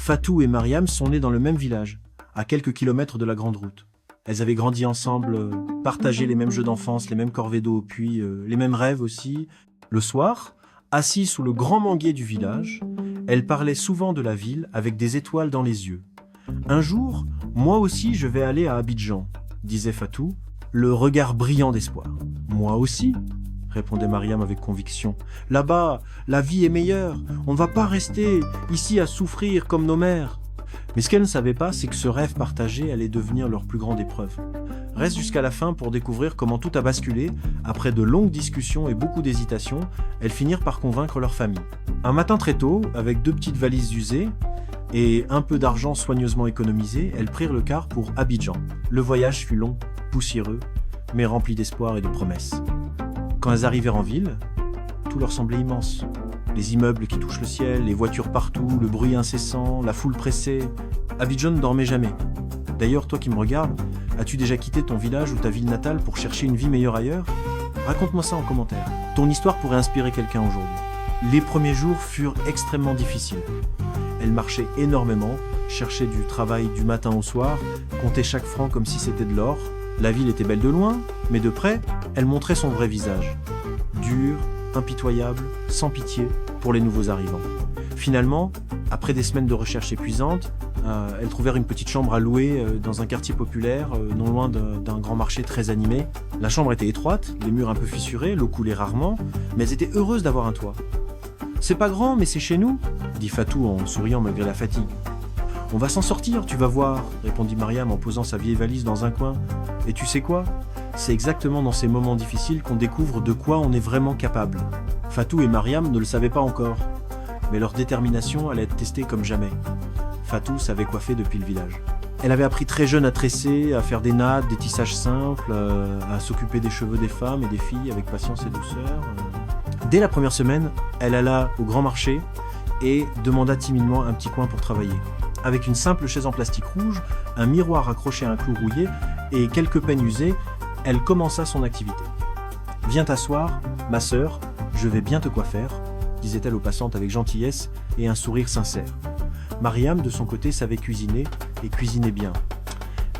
Fatou et Mariam sont nées dans le même village, à quelques kilomètres de la grande route. Elles avaient grandi ensemble, partagé les mêmes jeux d'enfance, les mêmes corvées d'eau, puis les mêmes rêves aussi. Le soir, assises sous le grand manguier du village, elles parlaient souvent de la ville avec des étoiles dans les yeux. Un jour, moi aussi je vais aller à Abidjan, disait Fatou, le regard brillant d'espoir. Moi aussi, répondait Mariam avec conviction. Là-bas, la vie est meilleure. On ne va pas rester ici à souffrir comme nos mères. Mais ce qu'elle ne savait pas, c'est que ce rêve partagé allait devenir leur plus grande épreuve. Reste jusqu'à la fin pour découvrir comment tout a basculé. Après de longues discussions et beaucoup d'hésitations, elles finirent par convaincre leur famille. Un matin très tôt, avec 2 petites valises usées et un peu d'argent soigneusement économisé, elles prirent le car pour Abidjan. Le voyage fut long, poussiéreux, mais rempli d'espoir et de promesses. Quand elles arrivèrent en ville, tout leur semblait immense. Les immeubles qui touchent le ciel, les voitures partout, le bruit incessant, la foule pressée. Abidjan ne dormait jamais. D'ailleurs, toi qui me regardes, as-tu déjà quitté ton village ou ta ville natale pour chercher une vie meilleure ailleurs? Raconte-moi ça en commentaire. Ton histoire pourrait inspirer quelqu'un aujourd'hui. Les premiers jours furent extrêmement difficiles. Elles marchaient énormément, cherchaient du travail du matin au soir, comptaient chaque franc comme si c'était de l'or. La ville était belle de loin, mais de près, elle montrait son vrai visage. Dur, impitoyable, sans pitié pour les nouveaux arrivants. Finalement, après des semaines de recherche épuisantes, elles trouvèrent une petite chambre à louer dans un quartier populaire, non loin d'un grand marché très animé. La chambre était étroite, les murs un peu fissurés, l'eau coulait rarement, mais elles étaient heureuses d'avoir un toit. « C'est pas grand, mais c'est chez nous », dit Fatou en souriant malgré la fatigue. « On va s'en sortir, tu vas voir », répondit Mariam en posant sa vieille valise dans un coin. « Et tu sais quoi ? C'est exactement dans ces moments difficiles qu'on découvre de quoi on est vraiment capable. » Fatou et Mariam ne le savaient pas encore, mais leur détermination allait être testée comme jamais. Fatou savait coiffer depuis le village. Elle avait appris très jeune à tresser, à faire des nattes, des tissages simples, à s'occuper des cheveux des femmes et des filles avec patience et douceur. Dès la première semaine, elle alla au grand marché et demanda timidement un petit coin pour travailler. Avec une simple chaise en plastique rouge, un miroir accroché à un clou rouillé et quelques peines usées, elle commença son activité. « Viens t'asseoir, ma sœur, je vais bien te coiffer », disait-elle aux passantes avec gentillesse et un sourire sincère. Mariam, de son côté, savait cuisiner et cuisinait bien.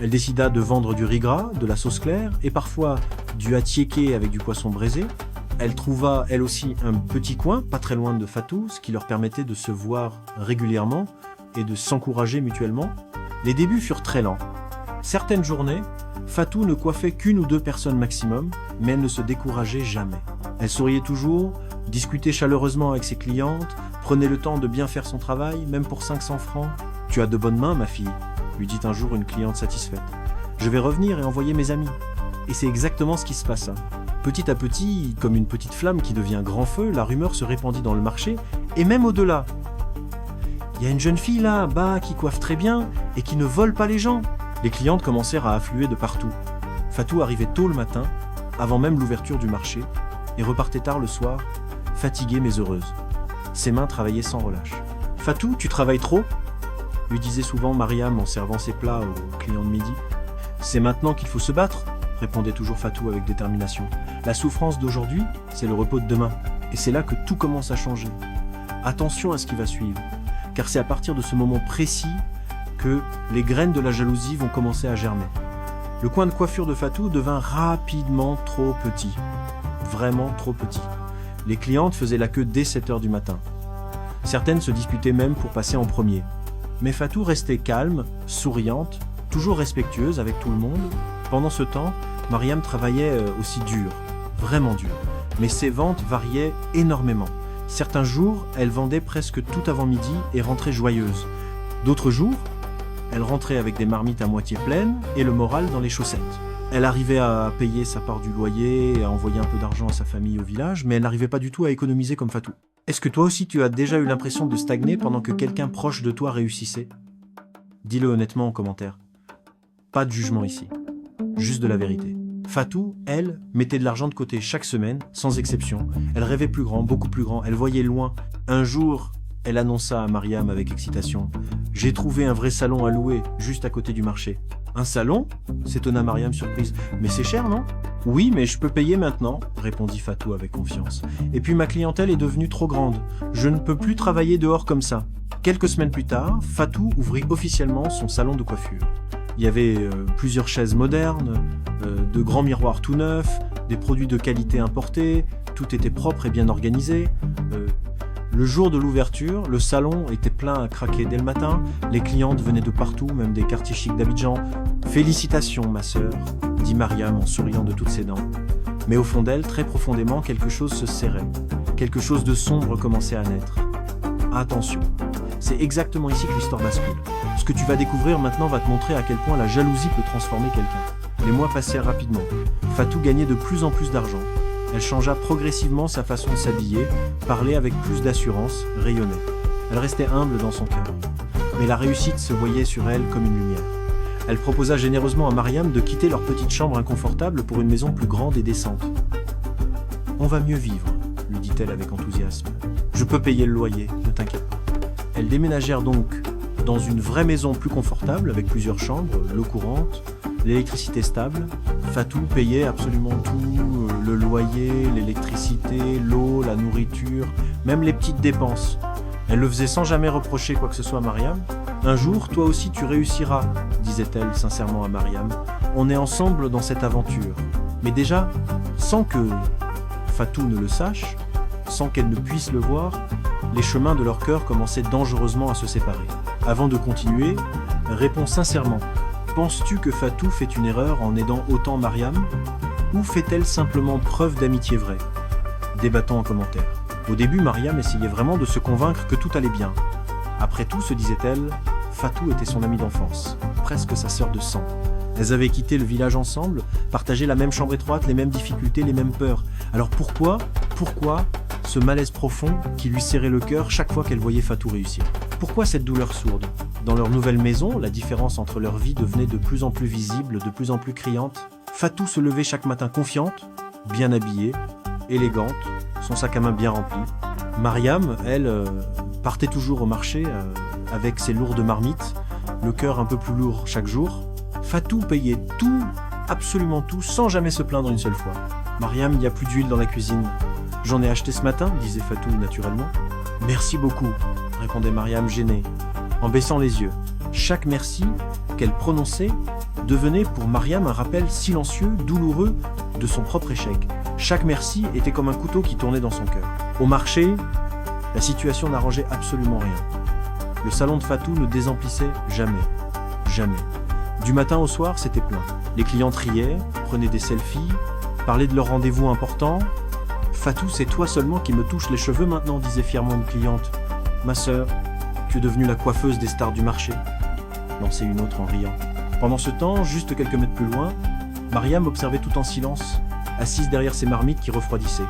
Elle décida de vendre du riz gras, de la sauce claire et parfois du attiéké avec du poisson braisé. Elle trouva, elle aussi, un petit coin, pas très loin de Fatou, ce qui leur permettait de se voir régulièrement et de s'encourager mutuellement. Les débuts furent très lents. Certaines journées, Fatou ne coiffait qu'1 ou 2 personnes maximum, mais elle ne se décourageait jamais. Elle souriait toujours, discutait chaleureusement avec ses clientes, prenait le temps de bien faire son travail, même pour 500 francs. « Tu as de bonnes mains, ma fille », lui dit un jour une cliente satisfaite. « Je vais revenir et envoyer mes amis. » Et c'est exactement ce qui se passa. Petit à petit, comme une petite flamme qui devient grand feu, la rumeur se répandit dans le marché, et même au-delà. « Il y a une jeune fille là-bas qui coiffe très bien et qui ne vole pas les gens. » Les clientes commencèrent à affluer de partout. Fatou arrivait tôt le matin, avant même l'ouverture du marché, et repartait tard le soir, fatiguée mais heureuse. Ses mains travaillaient sans relâche. « Fatou, tu travailles trop ?» lui disait souvent Mariam en servant ses plats aux clients de midi. « C'est maintenant qu'il faut se battre », répondait toujours Fatou avec détermination. « La souffrance d'aujourd'hui, c'est le repos de demain. Et c'est là que tout commence à changer. Attention à ce qui va suivre, car c'est à partir de ce moment précis que les graines de la jalousie vont commencer à germer. » Le coin de coiffure de Fatou devint rapidement trop petit. Vraiment trop petit. Les clientes faisaient la queue dès 7h du matin. Certaines se disputaient même pour passer en premier. Mais Fatou restait calme, souriante, toujours respectueuse avec tout le monde. Pendant ce temps, Mariam travaillait aussi dur, vraiment dur. Mais ses ventes variaient énormément. Certains jours, elle vendait presque tout avant midi et rentrait joyeuse. D'autres jours, elle rentrait avec des marmites à moitié pleines et le moral dans les chaussettes. Elle arrivait à payer sa part du loyer et à envoyer un peu d'argent à sa famille au village, mais elle n'arrivait pas du tout à économiser comme Fatou. Est-ce que toi aussi tu as déjà eu l'impression de stagner pendant que quelqu'un proche de toi réussissait? Dis-le honnêtement en commentaire. Pas de jugement ici, juste de la vérité. Fatou, elle, mettait de l'argent de côté chaque semaine, sans exception. Elle rêvait plus grand, beaucoup plus grand, elle voyait loin. Un jour, elle annonça à Mariam avec excitation « J'ai trouvé un vrai salon à louer, juste à côté du marché. » « Un salon ?» s'étonna Mariam surprise. « Mais c'est cher, non ?»« Oui, mais je peux payer maintenant, répondit Fatou avec confiance. Et puis ma clientèle est devenue trop grande. Je ne peux plus travailler dehors comme ça. Quelques semaines plus tard, Fatou ouvrit officiellement son salon de coiffure. Il y avait plusieurs chaises modernes, de grands miroirs tout neufs, des produits de qualité importés, tout était propre et bien organisé. Le jour de l'ouverture, le salon était plein à craquer dès le matin, les clientes venaient de partout, même des quartiers chics d'Abidjan. « Félicitations, ma sœur », dit Mariam en souriant de toutes ses dents. Mais au fond d'elle, très profondément, quelque chose se serrait. Quelque chose de sombre commençait à naître. Attention, c'est exactement ici que l'histoire bascule. Ce que tu vas découvrir maintenant va te montrer à quel point la jalousie peut transformer quelqu'un. Les mois passèrent rapidement. Fatou gagnait de plus en plus d'argent. Elle changea progressivement sa façon de s'habiller, parlait avec plus d'assurance, rayonnait. Elle restait humble dans son cœur. Mais la réussite se voyait sur elle comme une lumière. Elle proposa généreusement à Mariam de quitter leur petite chambre inconfortable pour une maison plus grande et décente. « On va mieux vivre », lui dit-elle avec enthousiasme. « Je peux payer le loyer, ne t'inquiète pas. » Elles déménagèrent donc dans une vraie maison plus confortable, avec plusieurs chambres, l'eau courante, l'électricité stable. Fatou payait absolument tout, le loyer, l'électricité, l'eau, la nourriture, même les petites dépenses. Elle le faisait sans jamais reprocher quoi que ce soit à Mariam. « Un jour, toi aussi tu réussiras », disait-elle sincèrement à Mariam. « On est ensemble dans cette aventure. » Mais déjà, sans que Fatou ne le sache, sans qu'elle ne puisse le voir, les chemins de leur cœur commençaient dangereusement à se séparer. Avant de continuer, réponds sincèrement. Penses-tu que Fatou fait une erreur en aidant autant Mariam? Ou fait-elle simplement preuve d'amitié vraie? Débattons en commentaire. Au début, Mariam essayait vraiment de se convaincre que tout allait bien. Après tout, se disait-elle, Fatou était son amie d'enfance, presque sa sœur de sang. Elles avaient quitté le village ensemble, partagé la même chambre étroite, les mêmes difficultés, les mêmes peurs. Alors pourquoi ce malaise profond qui lui serrait le cœur chaque fois qu'elle voyait Fatou réussir? Pourquoi cette douleur sourde? Dans leur nouvelle maison, la différence entre leur vie devenait de plus en plus visible, de plus en plus criante. Fatou se levait chaque matin confiante, bien habillée, élégante, son sac à main bien rempli. Mariam, elle, partait toujours au marché avec ses lourdes marmites, le cœur un peu plus lourd chaque jour. Fatou payait tout, absolument tout, sans jamais se plaindre une seule fois. Mariam, il n'y a plus d'huile dans la cuisine. J'en ai acheté ce matin, disait Fatou naturellement. Merci beaucoup, répondait Mariam gênée, en baissant les yeux. Chaque merci qu'elle prononçait devenait pour Mariam un rappel silencieux, douloureux de son propre échec. Chaque merci était comme un couteau qui tournait dans son cœur. Au marché, la situation n'arrangeait absolument rien. Le salon de Fatou ne désemplissait jamais. Jamais. Du matin au soir, c'était plein. Les clients riaient, prenaient des selfies, parlaient de leur rendez-vous important. « Fatou, c'est toi seulement qui me touches les cheveux maintenant », disait fièrement une cliente. « Ma sœur, tu es devenue la coiffeuse des stars du marché », lançait une autre en riant. Pendant ce temps, juste quelques mètres plus loin, Mariam observait tout en silence, assise derrière ses marmites qui refroidissaient.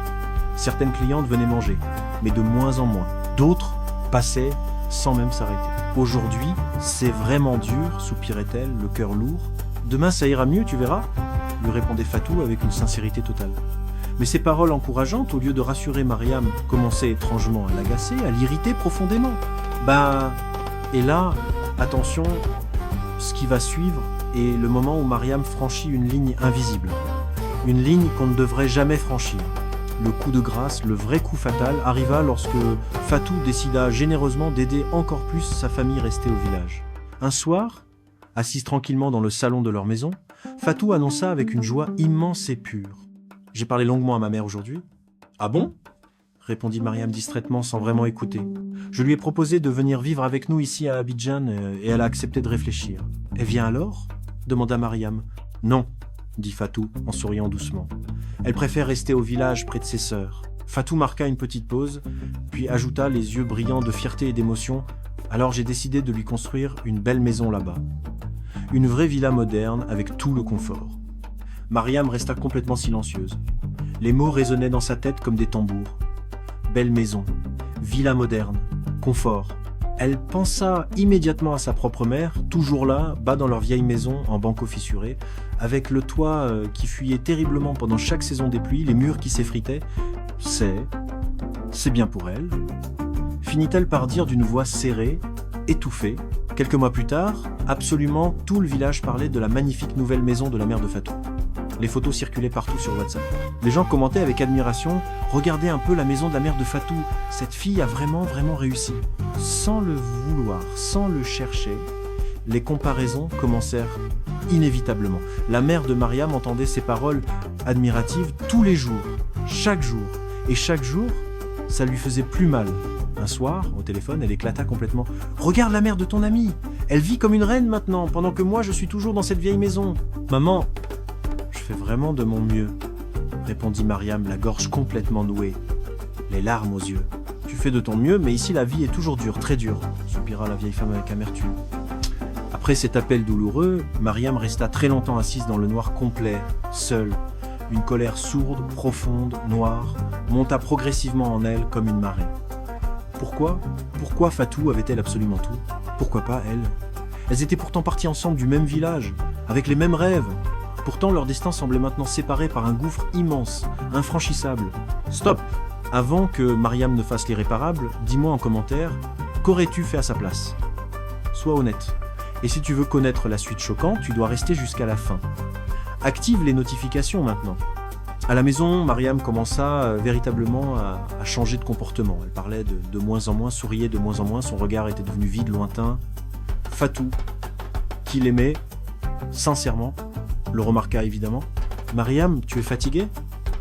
Certaines clientes venaient manger, mais de moins en moins. D'autres passaient sans même s'arrêter. « Aujourd'hui, c'est vraiment dur », soupirait-elle, le cœur lourd. « Demain, ça ira mieux, tu verras », lui répondait Fatou avec une sincérité totale. Mais ces paroles encourageantes, au lieu de rassurer Mariam, commençaient étrangement à l'agacer, à l'irriter profondément. Et là, attention, ce qui va suivre est le moment où Mariam franchit une ligne invisible. Une ligne qu'on ne devrait jamais franchir. Le coup de grâce, le vrai coup fatal, arriva lorsque Fatou décida généreusement d'aider encore plus sa famille restée au village. Un soir, assise tranquillement dans le salon de leur maison, Fatou annonça avec une joie immense et pure. « J'ai parlé longuement à ma mère aujourd'hui. »« Ah bon ?» répondit Mariam distraitement sans vraiment écouter. « Je lui ai proposé de venir vivre avec nous ici à Abidjan et elle a accepté de réfléchir. »« Elle vient alors ?» demanda Mariam. « Non, » dit Fatou en souriant doucement. « Elle préfère rester au village près de ses sœurs. » Fatou marqua une petite pause, puis ajouta les yeux brillants de fierté et d'émotion. « Alors j'ai décidé de lui construire une belle maison là-bas. Une vraie villa moderne avec tout le confort. » Mariam resta complètement silencieuse. Les mots résonnaient dans sa tête comme des tambours. Belle maison, villa moderne, confort. Elle pensa immédiatement à sa propre mère, toujours là, bas dans leur vieille maison en banco fissuré, avec le toit qui fuyait terriblement pendant chaque saison des pluies, les murs qui s'effritaient. C'est bien pour elle. Finit-elle par dire d'une voix serrée, étouffée. Quelques mois plus tard, absolument tout le village parlait de la magnifique nouvelle maison de la mère de Fatou. Les photos circulaient partout sur WhatsApp. Les gens commentaient avec admiration « Regardez un peu la maison de la mère de Fatou, cette fille a vraiment réussi ». Sans le vouloir, sans le chercher, les comparaisons commencèrent inévitablement. La mère de Mariam entendait ces paroles admiratives tous les jours, chaque jour. Et chaque jour, ça lui faisait plus mal. Un soir, au téléphone, elle éclata complètement. « Regarde la mère de ton amie, elle vit comme une reine maintenant, pendant que moi je suis toujours dans cette vieille maison. »« Maman, je fais vraiment de mon mieux, » répondit Mariam, la gorge complètement nouée, les larmes aux yeux. « Tu fais de ton mieux, mais ici la vie est toujours dure, très dure, » soupira la vieille femme avec amertume. Après cet appel douloureux, Mariam resta très longtemps assise dans le noir complet, seule. Une colère sourde, profonde, noire, monta progressivement en elle comme une marée. Pourquoi Fatou avait-elle absolument tout? Pourquoi pas elle? Elles étaient pourtant parties ensemble du même village, avec les mêmes rêves. Pourtant leur destin semblait maintenant séparé par un gouffre immense, infranchissable. Stop! Avant que Mariam ne fasse l'irréparable, dis-moi en commentaire, qu'aurais-tu fait à sa place? Sois honnête. Et si tu veux connaître la suite choquante, tu dois rester jusqu'à la fin. Active les notifications maintenant. À la maison, Mariam commença véritablement à changer de comportement. Elle parlait de moins en moins, souriait de moins en moins, son regard était devenu vide, lointain. Fatou, qui l'aimait, sincèrement, le remarqua évidemment. « Mariam, tu es fatiguée?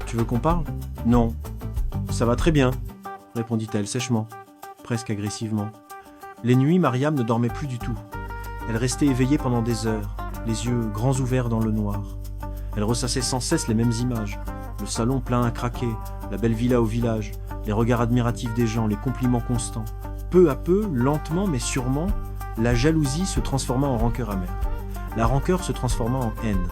Tu veux qu'on parle ?»« Non. »« Ça va très bien, » répondit-elle sèchement, presque agressivement. Les nuits, Mariam ne dormait plus du tout. Elle restait éveillée pendant des heures, les yeux grands ouverts dans le noir. Elle ressassait sans cesse les mêmes images. Le salon plein à craquer, la belle villa au village, les regards admiratifs des gens, les compliments constants. Peu à peu, lentement mais sûrement, la jalousie se transforma en rancœur amère. La rancœur se transforma en haine.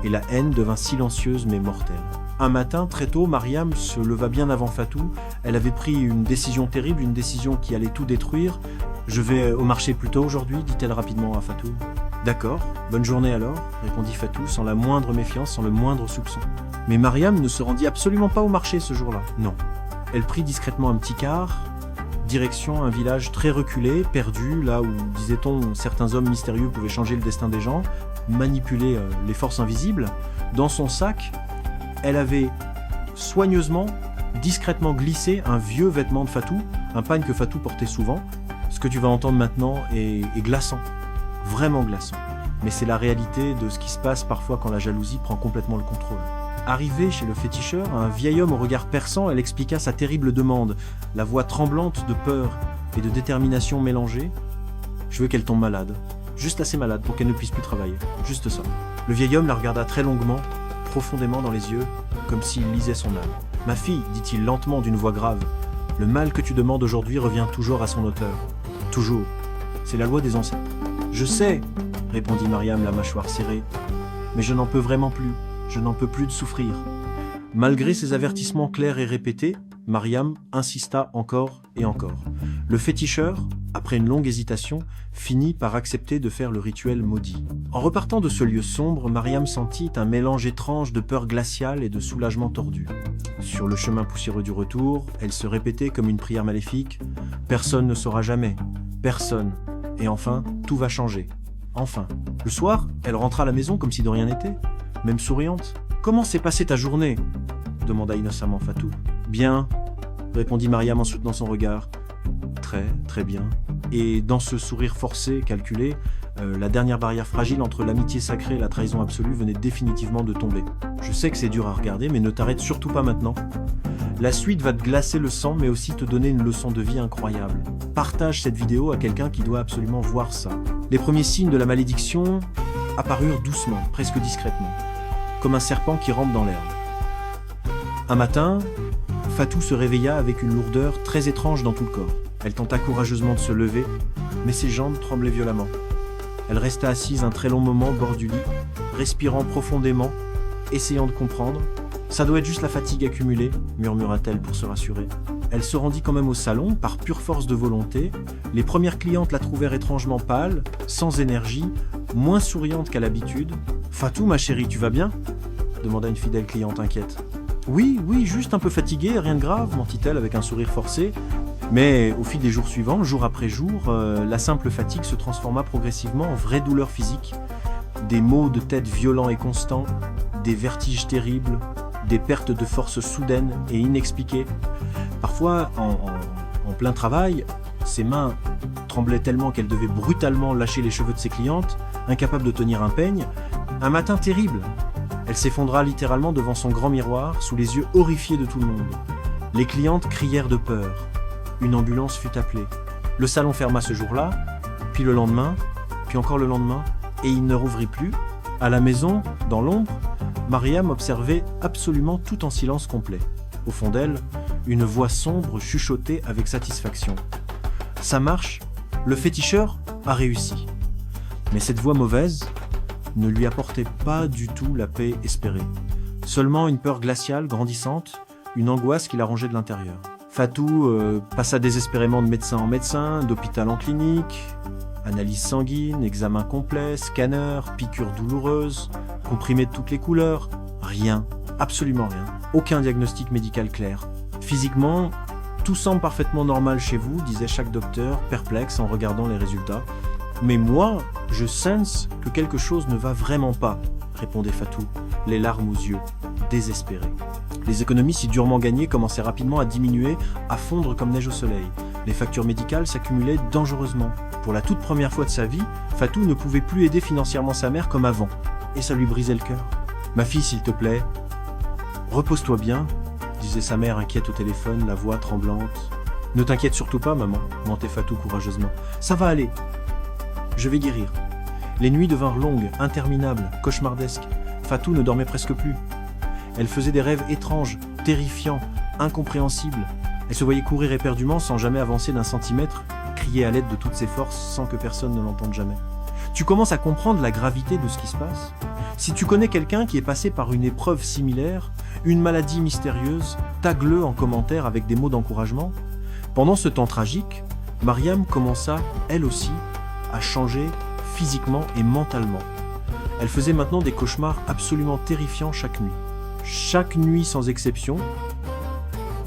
Et la haine devint silencieuse mais mortelle. Un matin, très tôt, Mariam se leva bien avant Fatou. Elle avait pris une décision terrible, une décision qui allait tout détruire. « Je vais au marché plus tôt aujourd'hui » dit-elle rapidement à Fatou. « D'accord, bonne journée alors » répondit Fatou sans la moindre méfiance, sans le moindre soupçon. Mais Mariam ne se rendit absolument pas au marché ce jour-là, non. Elle prit discrètement un petit car, direction un village très reculé, perdu, là où, disait-on, certains hommes mystérieux pouvaient changer le destin des gens, manipuler les forces invisibles. Dans son sac, elle avait soigneusement, discrètement glissé un vieux vêtement de Fatou, un pagne que Fatou portait souvent. Ce que tu vas entendre maintenant est glaçant, vraiment glaçant. Mais c'est la réalité de ce qui se passe parfois quand la jalousie prend complètement le contrôle. Arrivée chez le féticheur, un vieil homme au regard perçant, elle expliqua sa terrible demande, la voix tremblante de peur et de détermination mélangée. Je veux qu'elle tombe malade, juste assez malade pour qu'elle ne puisse plus travailler, juste ça. Le vieil homme la regarda très longuement, profondément dans les yeux, comme s'il lisait son âme. « Ma fille, dit-il lentement d'une voix grave, le mal que tu demandes aujourd'hui revient toujours à son auteur. Toujours. C'est la loi des ancêtres. »« Je sais, répondit Mariam, la mâchoire serrée, mais je n'en peux vraiment plus. Je n'en peux plus de souffrir. » Malgré ces avertissements clairs et répétés, Mariam insista encore et encore. Le féticheur, après une longue hésitation, finit par accepter de faire le rituel maudit. En repartant de ce lieu sombre, Mariam sentit un mélange étrange de peur glaciale et de soulagement tordu. Sur le chemin poussiéreux du retour, elle se répétait comme une prière maléfique « Personne ne saura jamais. Personne. Et enfin, tout va changer. Enfin. » Le soir, elle rentra à la maison comme si de rien n'était. Même souriante. « Comment s'est passée ta journée ?» demanda innocemment Fatou. « Bien, » répondit Mariam en soutenant son regard. « Très bien. » Et dans ce sourire forcé, calculé, la dernière barrière fragile entre l'amitié sacrée et la trahison absolue venait définitivement de tomber. « Je sais que c'est dur à regarder, mais ne t'arrête surtout pas maintenant. La suite va te glacer le sang, mais aussi te donner une leçon de vie incroyable. Partage cette vidéo à quelqu'un qui doit absolument voir ça. » Les premiers signes de la malédiction apparurent doucement, presque discrètement, comme un serpent qui rampe dans l'herbe. Un matin, Fatou se réveilla avec une lourdeur très étrange dans tout le corps. Elle tenta courageusement de se lever, mais ses jambes tremblaient violemment. Elle resta assise un très long moment au bord du lit, respirant profondément, essayant de comprendre. « Ça doit être juste la fatigue accumulée », murmura-t-elle pour se rassurer. Elle se rendit quand même au salon, par pure force de volonté. Les premières clientes la trouvèrent étrangement pâle, sans énergie, moins souriante qu'à l'habitude. « Fatou, ma chérie, tu vas bien ?» demanda une fidèle cliente inquiète. « Oui, juste un peu fatiguée, rien de grave », mentit-elle avec un sourire forcé. Mais au fil des jours suivants, jour après jour, la simple fatigue se transforma progressivement en vraie douleur physique. Des maux de tête violents et constants, des vertiges terribles, des pertes de force soudaines et inexpliquées. Parfois, en plein travail, ses mains tremblaient tellement qu'elle devait brutalement lâcher les cheveux de ses clientes, incapable de tenir un peigne. Un matin terrible, elle s'effondra littéralement devant son grand miroir, sous les yeux horrifiés de tout le monde. Les clientes crièrent de peur. Une ambulance fut appelée. Le salon ferma ce jour-là, puis le lendemain, puis encore le lendemain, et il ne rouvrit plus. À la maison, dans l'ombre, Mariam observait absolument tout en silence complet. Au fond d'elle, une voix sombre chuchotait avec satisfaction. Ça marche, le féticheur a réussi. Mais cette voix mauvaise ne lui apportait pas du tout la paix espérée. Seulement une peur glaciale, grandissante, une angoisse qui la rongeait de l'intérieur. Fatou passa désespérément de médecin en médecin, d'hôpital en clinique, analyse sanguine, examen complet, scanner, piqûres douloureuses, comprimés de toutes les couleurs. Rien, absolument rien. Aucun diagnostic médical clair. Physiquement, tout semble parfaitement normal chez vous, disait chaque docteur, perplexe en regardant les résultats. Mais moi, je sens que quelque chose ne va vraiment pas, répondait Fatou, les larmes aux yeux, désespéré. Les économies si durement gagnées commençaient rapidement à diminuer, à fondre comme neige au soleil. Les factures médicales s'accumulaient dangereusement. Pour la toute première fois de sa vie, Fatou ne pouvait plus aider financièrement sa mère comme avant. Et ça lui brisait le cœur. « Ma fille, s'il te plaît, repose-toi bien », disait sa mère inquiète au téléphone, la voix tremblante. « Ne t'inquiète surtout pas, maman », mentait Fatou courageusement. « Ça va aller. Je vais guérir. » Les nuits devinrent longues, interminables, cauchemardesques. Fatou ne dormait presque plus. Elle faisait des rêves étranges, terrifiants, incompréhensibles. Elle se voyait courir éperdument sans jamais avancer d'un centimètre, crier à l'aide de toutes ses forces sans que personne ne l'entende jamais. Tu commences à comprendre la gravité de ce qui se passe. Si tu connais quelqu'un qui est passé par une épreuve similaire, une maladie mystérieuse, tague-le en commentaire avec des mots d'encouragement. Pendant ce temps tragique, Mariam commença, elle aussi, à changer physiquement et mentalement. Elle faisait maintenant des cauchemars absolument terrifiants chaque nuit. Chaque nuit sans exception,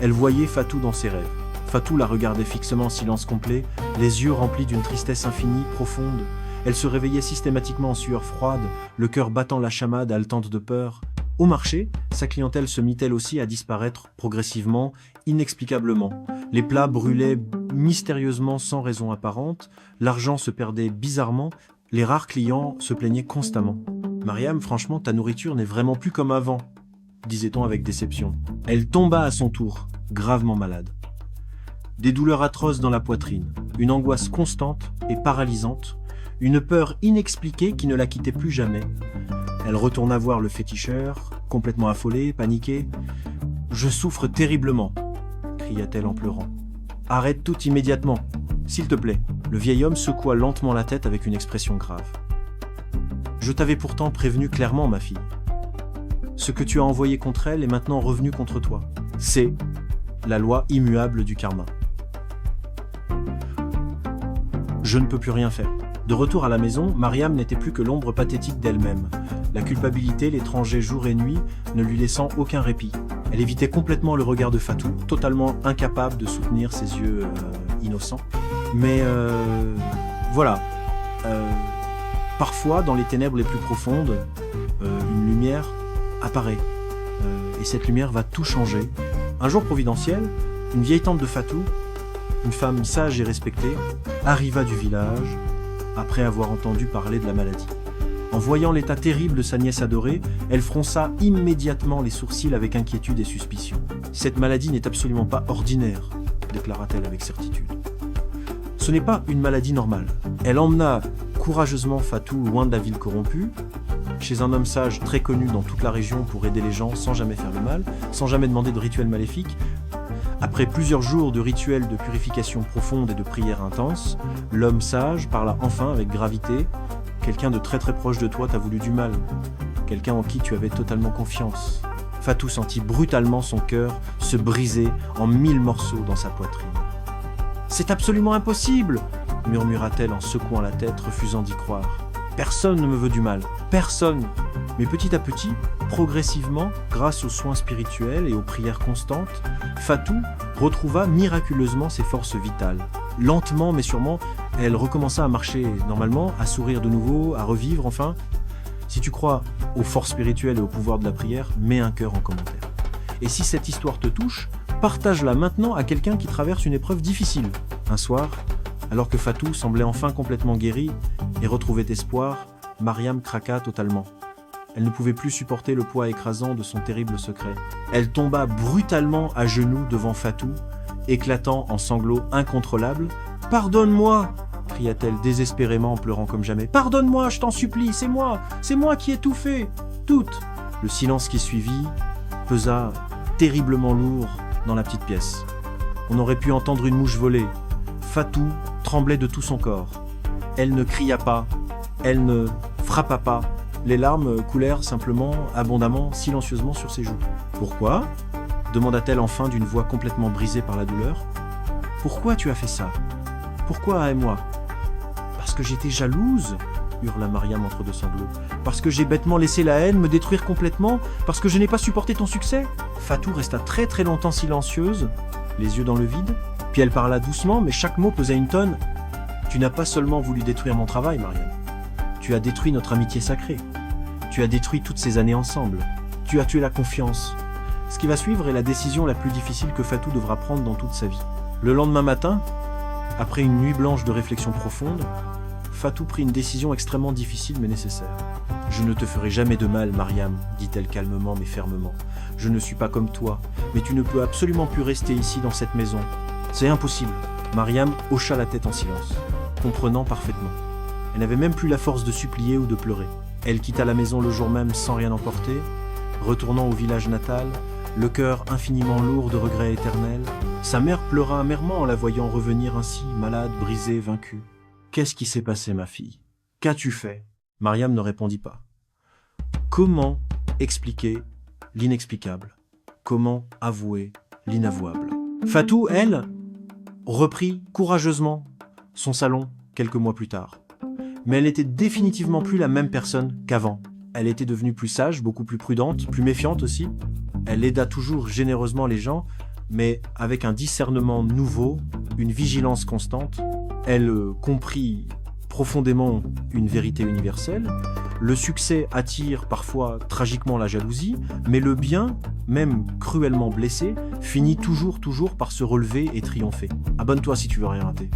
elle voyait Fatou dans ses rêves. Fatou la regardait fixement en silence complet, les yeux remplis d'une tristesse infinie, profonde. Elle se réveillait systématiquement en sueur froide, le cœur battant la chamade, haletante de peur. Au marché, sa clientèle se mit elle aussi à disparaître progressivement, inexplicablement. Les plats brûlaient mystérieusement sans raison apparente, l'argent se perdait bizarrement, les rares clients se plaignaient constamment. « Mariam, franchement, ta nourriture n'est vraiment plus comme avant », disait-on avec déception. Elle tomba à son tour, gravement malade. Des douleurs atroces dans la poitrine, une angoisse constante et paralysante, une peur inexpliquée qui ne la quittait plus jamais. Elle retourna voir le féticheur, complètement affolée, paniquée. « Je souffre terriblement », cria-t-elle en pleurant. « Arrête tout immédiatement, s'il te plaît. » Le vieil homme secoua lentement la tête avec une expression grave. « Je t'avais pourtant prévenu clairement, ma fille. Ce que tu as envoyé contre elle est maintenant revenu contre toi. C'est la loi immuable du karma. Je ne peux plus rien faire. » De retour à la maison, Mariam n'était plus que l'ombre pathétique d'elle-même. La culpabilité l'étrangeait jour et nuit, ne lui laissant aucun répit. Elle évitait complètement le regard de Fatou, totalement incapable de soutenir ses yeux innocents. Mais voilà. Parfois, dans les ténèbres les plus profondes, une lumière apparaît. Et cette lumière va tout changer. Un jour providentiel, une vieille tante de Fatou, une femme sage et respectée, arriva du village après avoir entendu parler de la maladie. En voyant l'état terrible de sa nièce adorée, elle fronça immédiatement les sourcils avec inquiétude et suspicion. « Cette maladie n'est absolument pas ordinaire », déclara-t-elle avec certitude. « Ce n'est pas une maladie normale. » Elle emmena courageusement Fatou loin de la ville corrompue, chez un homme sage très connu dans toute la région pour aider les gens sans jamais faire le mal, sans jamais demander de rituels maléfiques. Après plusieurs jours de rituels de purification profonde et de prières intenses, l'homme sage parla enfin avec gravité. Quelqu'un de très très proche de toi t'a voulu du mal, quelqu'un en qui tu avais totalement confiance. Fatou sentit brutalement son cœur se briser en 1000 morceaux dans sa poitrine. « C'est absolument impossible !» murmura-t-elle en secouant la tête, refusant d'y croire. « Personne ne me veut du mal, personne !» Mais petit à petit, progressivement, grâce aux soins spirituels et aux prières constantes, Fatou retrouva miraculeusement ses forces vitales. Lentement mais sûrement, elle recommença à marcher normalement, à sourire de nouveau, à revivre enfin. Si tu crois aux forces spirituelles et au pouvoir de la prière, mets un cœur en commentaire. Et si cette histoire te touche, partage-la maintenant à quelqu'un qui traverse une épreuve difficile. Un soir, alors que Fatou semblait enfin complètement guérie et retrouvait espoir, Mariam craqua totalement. Elle ne pouvait plus supporter le poids écrasant de son terrible secret. Elle tomba brutalement à genoux devant Fatou, éclatant en sanglots incontrôlables. « Pardonne-moi » cria-t-elle désespérément en pleurant comme jamais. « Pardonne-moi, je t'en supplie, c'est moi qui ai tout fait, tout !» Le silence qui suivit pesa terriblement lourd dans la petite pièce. On aurait pu entendre une mouche voler. Fatou tremblait de tout son corps. Elle ne cria pas, elle ne frappa pas. Les larmes coulèrent simplement, abondamment, silencieusement sur ses joues. « Pourquoi ?» demanda-t-elle enfin d'une voix complètement brisée par la douleur. « Pourquoi tu as fait ça ? Pourquoi et moi ?»« Parce que j'étais jalouse !» hurla Mariam entre deux sanglots. « Parce que j'ai bêtement laissé la haine me détruire complètement ? Parce que je n'ai pas supporté ton succès ?» Fatou resta très très longtemps silencieuse, les yeux dans le vide, puis elle parla doucement, mais chaque mot pesait une tonne. « Tu n'as pas seulement voulu détruire mon travail, Mariam. Tu as détruit notre amitié sacrée. Tu as détruit toutes ces années ensemble. Tu as tué la confiance. » Ce qui va suivre est la décision la plus difficile que Fatou devra prendre dans toute sa vie. Le lendemain matin, après une nuit blanche de réflexion profonde, Fatou prit une décision extrêmement difficile mais nécessaire. « Je ne te ferai jamais de mal, Mariam, dit-elle calmement mais fermement. Je ne suis pas comme toi, mais tu ne peux absolument plus rester ici dans cette maison. C'est impossible. » Mariam hocha la tête en silence, comprenant parfaitement. Elle n'avait même plus la force de supplier ou de pleurer. Elle quitta la maison le jour même sans rien emporter, retournant au village natal, le cœur infiniment lourd de regrets éternels. Sa mère pleura amèrement en la voyant revenir ainsi, malade, brisée, vaincue. « Qu'est-ce qui s'est passé, ma fille ? Qu'as-tu fait ?» Mariam ne répondit pas. Comment expliquer l'inexplicable ? Comment avouer l'inavouable ? Fatou, elle, reprit courageusement son salon quelques mois plus tard. Mais elle n'était définitivement plus la même personne qu'avant. Elle était devenue plus sage, beaucoup plus prudente, plus méfiante aussi. Elle aida toujours généreusement les gens, mais avec un discernement nouveau, une vigilance constante. Elle comprit profondément une vérité universelle. Le succès attire parfois tragiquement la jalousie, mais le bien, même cruellement blessé, finit toujours par se relever et triompher. Abonne-toi si tu veux rien rater.